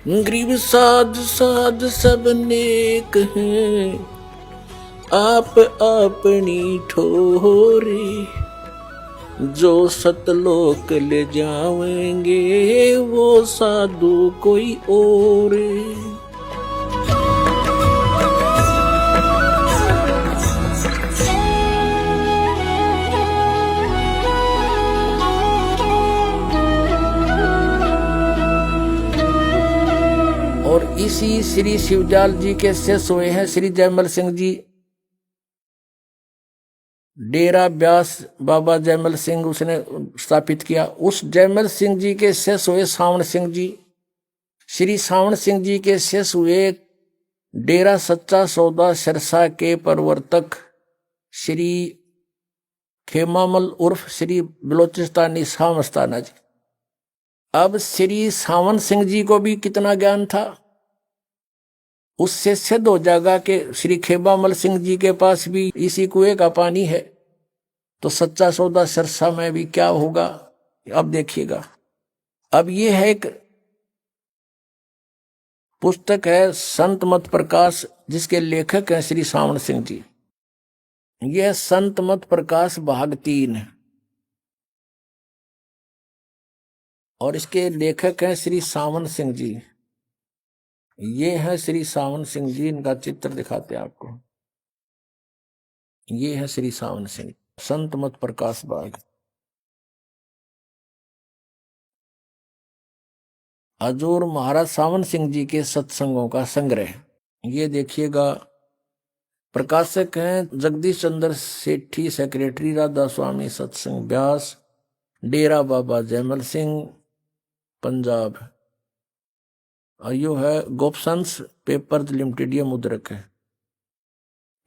गरीब साध साध सब नेक हैं, आप अपनी ठोरे। जो सतलोक ले जावेंगे वो साधु कोई और। और इसी श्री शिवजाल जी के शिष्य हुए हैं श्री जयमल सिंह जी। डेरा ब्यास बाबा जयमल सिंह उसने स्थापित किया। उस जयमल सिंह जी के शिष्य हुए सावण सिंह जी। श्री सावण सिंह जी के शिष्य हुए डेरा सच्चा सौदा सिरसा के प्रवर्तक श्री खेमामल उर्फ श्री बलोचिस्तानी शाह मस्ताना जी। अब श्री सावन सिंह जी को भी कितना ज्ञान था, उससे सिद्ध हो जाएगा कि श्री खेमामल सिंह जी के पास भी इसी कुएं का पानी है, तो सच्चा सौदा सिरसा में भी क्या होगा अब देखिएगा। अब ये है एक पुस्तक है संत मत प्रकाश, जिसके लेखक हैं श्री सावण सिंह जी। यह संत मत प्रकाश भाग 3 है और इसके लेखक हैं श्री सावन सिंह जी। ये है श्री सावन सिंह जी, इनका चित्र दिखाते हैं आपको। ये है श्री सावन सिंह, संत मत प्रकाश भाग। हजूर महाराज सावन सिंह जी के सत्संगों का संग्रह। ये देखिएगा, प्रकाशक हैं जगदीश चंद्र सेठी, सेक्रेटरी राधा स्वामी सत्संग ब्यास, डेरा बाबा जयमल सिंह पंजाब। और यो है गोपसंस पेपर लिमिटेड, ये मुद्रक है।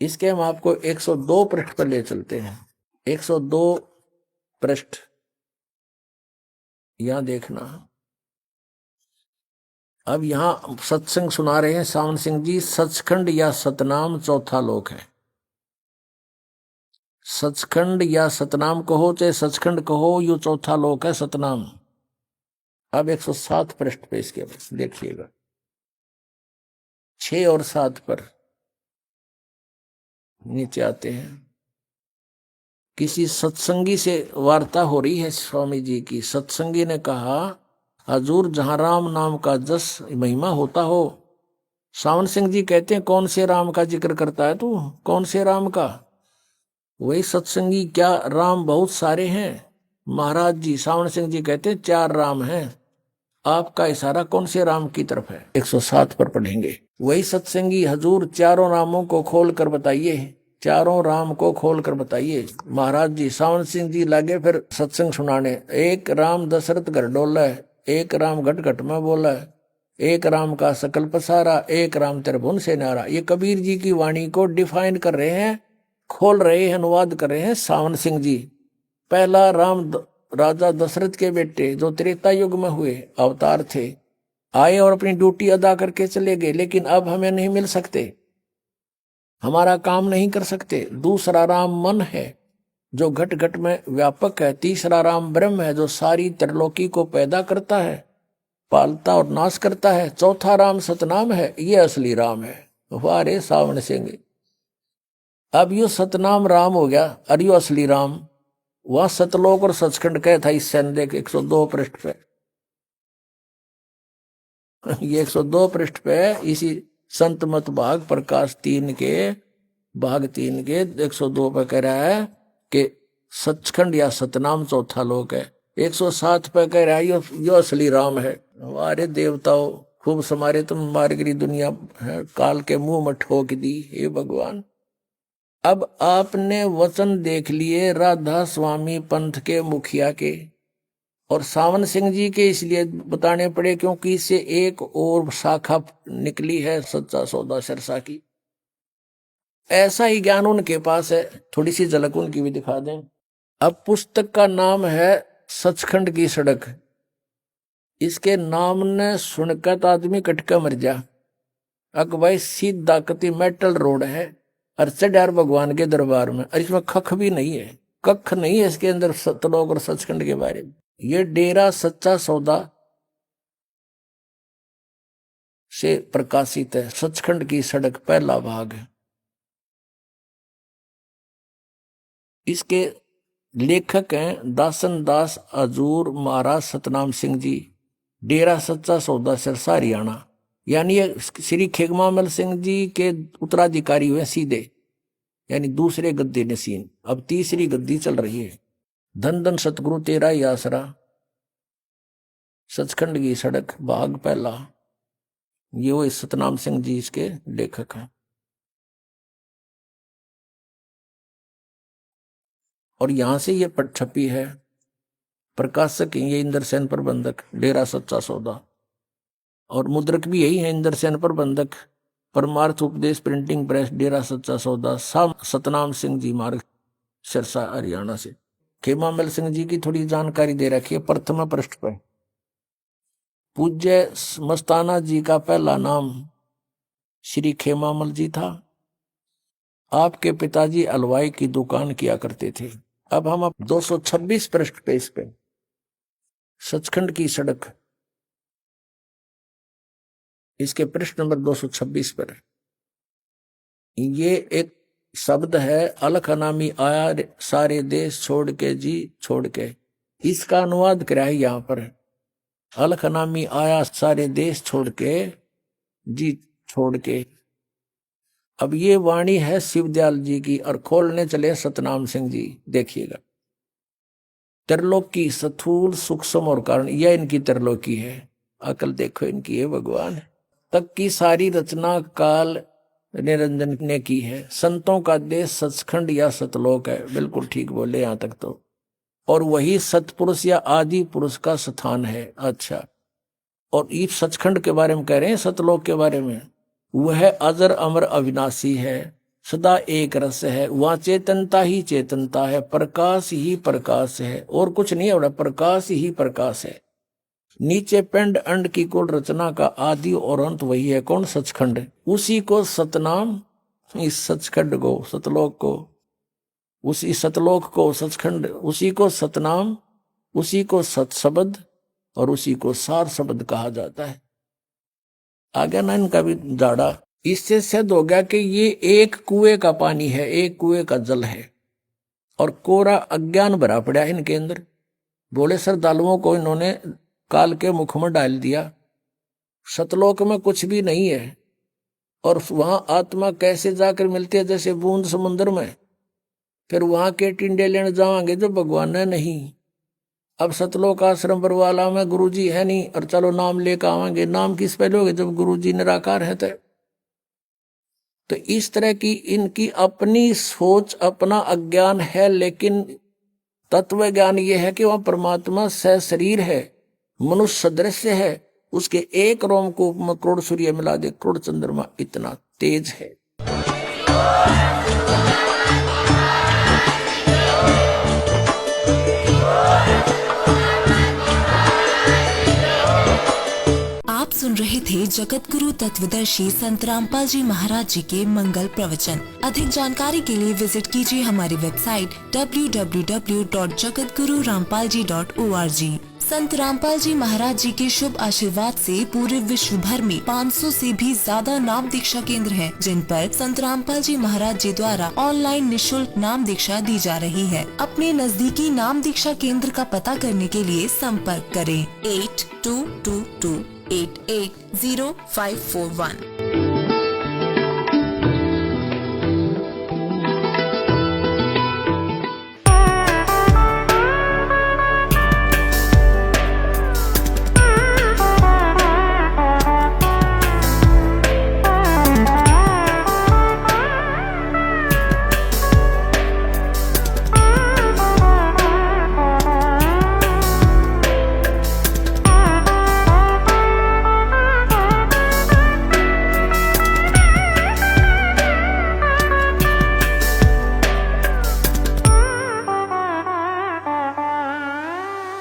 इसके हम आपको 102 पृष्ठ पर ले चलते हैं। 102 पृष्ठ यहां देखना। अब यहां सत्संग सुना रहे हैं सावन सिंह जी। सचखंड या सतनाम चौथा लोक है। सचखंड या सतनाम कहो चाहे सचखंड कहो, यो चौथा लोक है सतनाम। अब 107 पृष्ठ पे इसके देखिएगा, 6 और 7 पर नीचे आते हैं। किसी सत्संगी से वार्ता हो रही है स्वामी जी की। सत्संगी ने कहा, हजूर जहां राम नाम का जस महिमा होता हो। सावन सिंह जी कहते हैं, कौन से राम का जिक्र करता है तू, कौन से राम का? वही सत्संगी, क्या राम बहुत सारे हैं महाराज जी? सावन सिंह जी कहते हैं 4 राम हैं। आपका इशारा कौन से राम की तरफ है? 107 पर पढ़ेंगे। वही सत्संगी, हजूर चारों रामों को खोल कर बताइए, चारों राम को खोल कर बताइए। महाराज जी सावन सिंह जी लागे फिर सत्संग सुनाने। एक राम दशरथ घर डोला है, एक राम घट घट में बोला है, एक राम का सकल पसारा, एक राम त्रिभुवन से नारा। ये कबीर जी की वाणी को डिफाइन कर रहे हैं, खोल रहे हैं, अनुवाद कर रहे हैं सावन सिंह जी। पहला राम राजा दशरथ के बेटे जो त्रेता युग में हुए अवतार थे, आए और अपनी ड्यूटी अदा करके चले गए, लेकिन अब हमें नहीं मिल सकते, हमारा काम नहीं कर सकते। दूसरा राम मन है जो घट घट में व्यापक है। तीसरा राम ब्रह्म है जो सारी त्रिलोकी को पैदा करता है, पालता और नाश करता है। चौथा राम सतनाम है, ये असली राम है। वारे सावन सिंह, अब यो सतनाम राम हो गया और यो असली राम। वह सतलोक और सचखंड कह था इस देख 102 पृष्ठ पे। ये 102 पृष्ठ पे इसी संत मत भाग प्रकाश 3 के भाग 3 के 102 पे कह रहा है कि सचखंड या सतनाम चौथा लोक है। 107 पे कह रहा है यो असली राम है। हमारे देवताओं खूब समारे तुम मारगिरी दुनिया है, काल के मुंह में ठोक दी। हे भगवान, अब आपने वचन देख लिए राधा स्वामी पंथ के मुखिया के, और सावन सिंह जी के इसलिए बताने पड़े क्योंकि इससे एक और शाखा निकली है सच्चा सौदा सिरसा की। ऐसा ही ज्ञान उनके पास है, थोड़ी सी झलक उनकी भी दिखा दें। अब पुस्तक का नाम है सचखंड की सड़क। इसके नाम ने सुनकर तो आदमी कटका मर जा। अक भाई सीधा कति मेटल रोड है और चढ़ार भगवान के दरबार में, और इसमें खख भी नहीं है, कख नहीं है इसके अंदर सतलोक और सचखंड के बारे में। ये डेरा सच्चा सौदा से प्रकाशित है। सचखंड की सड़क पहला भाग है। इसके लेखक हैं दासन दास हजूर महाराज सतनाम सिंह जी, डेरा सच्चा सौदा सिरसा हरियाणा। यानी ये श्री खेगमामल सिंह जी के उत्तराधिकारी हुए सीधे, यानी दूसरे गद्दी नसीन। अब तीसरी गद्दी चल रही है। धन धन सतगुरु तेरा ही आसरा, सचखंड की सड़क भाग पहला। ये वो सतनाम सिंह जी इसके लेखक हैं। और यहां से ये पट छपी है। प्रकाशक ये इंद्रसेन प्रबंधक, डेरा सच्चा सौदा। और मुद्रक भी यही है, इंद्रसेन प्रबंधक, परमार्थ उपदेश प्रिंटिंग प्रेस, डेरा सच्चा सौदा, सतनाम सिंह जी मार्ग, सिरसा हरियाणा से। खेमामल सिंह जी की थोड़ी जानकारी दे रखी है प्रथम पृष्ठ पर। पूज्य मस्ताना जी का पहला नाम श्री खेमामल जी था। आपके पिताजी हलवाई की दुकान किया करते थे। अब हम 226 पृष्ठ पे इस पे सचखंड की सड़क, इसके पृष्ठ नंबर 226 पर ये एक शब्द है, अलख नामी आया सारे देश छोड़ के जी छोड़ के। इसका अनुवाद करा है यहां पर, अलख नामी आया सारे देश छोड़ के जी छोड़ के। अब ये वाणी है शिवदयाल जी की, और खोलने चले सतनाम सिंह जी। देखिएगा, त्रिलोकी स्थूल सूक्ष्म और कारण, यह इनकी त्रिलोकी है। अकल देखो इनकी है भगवान तक की सारी रचना काल निरंजन ने की है। संतों का देश सचखंड या सतलोक है, बिल्कुल ठीक बोले यहां तक तो। और वही सतपुरुष या आदि पुरुष का स्थान है। अच्छा, और इस सचखंड के बारे में कह रहे हैं, सतलोक के बारे में। वह अजर अमर अविनाशी है, सदा एक रस है, वहां चेतनता ही चेतनता है, प्रकाश ही प्रकाश है, और कुछ नहीं है, प्रकाश ही प्रकाश है। नीचे पिंड अंड की कुल रचना का आदि और अंत वही है। कौन? सचखंड। उसी को सतनाम, इस सचखंड को, सतलोक को, उसी सतलोक को सचखंड, उसी को सतनाम, उसी को सत शब्द और उसी को सार शब्द कहा जाता है। आ गया ना इनका भी जाड़ा। इससे सिद्ध हो गया कि ये एक कुएं का पानी है, एक कुएं का जल है, और कोरा अज्ञान भरा पड़ा इनके अंदर। बोले श्रद्धालुओं को इन्होंने काल के मुख में डाल दिया। सतलोक में कुछ भी नहीं है, और वहां आत्मा कैसे जाकर मिलती है? जैसे बूंद समुद्र में। फिर वहां के टिंडे लेने जावांगे जो भगवान है नहीं। अब सतलोक आश्रम बरवाला में गुरुजी है नहीं, और चलो नाम लेकर आवांगे। नाम किस पे लोगे जब गुरुजी निराकार है? तो इस तरह की इनकी अपनी सोच, अपना अज्ञान है। लेकिन तत्व ज्ञान यह है कि वह परमात्मा सशरीर है, मनुष्य सदृश है। उसके एक रोमकूप में करोड़ सूर्य मिला दे, करोड़ चंद्रमा, इतना तेज है। आप सुन रहे थे जगत गुरु तत्वदर्शी संत रामपाल जी महाराज जी के मंगल प्रवचन। अधिक जानकारी के लिए विजिट कीजिए हमारी वेबसाइट www.jagatgururampalji.org। संत रामपाल जी महाराज जी के शुभ आशीर्वाद से पूरे विश्व भर में 500 से भी ज्यादा नाम दीक्षा केंद्र हैं, जिन पर संत रामपाल जी महाराज जी द्वारा ऑनलाइन निशुल्क नाम दीक्षा दी जा रही है। अपने नजदीकी नाम दीक्षा केंद्र का पता करने के लिए संपर्क करें 8222880541।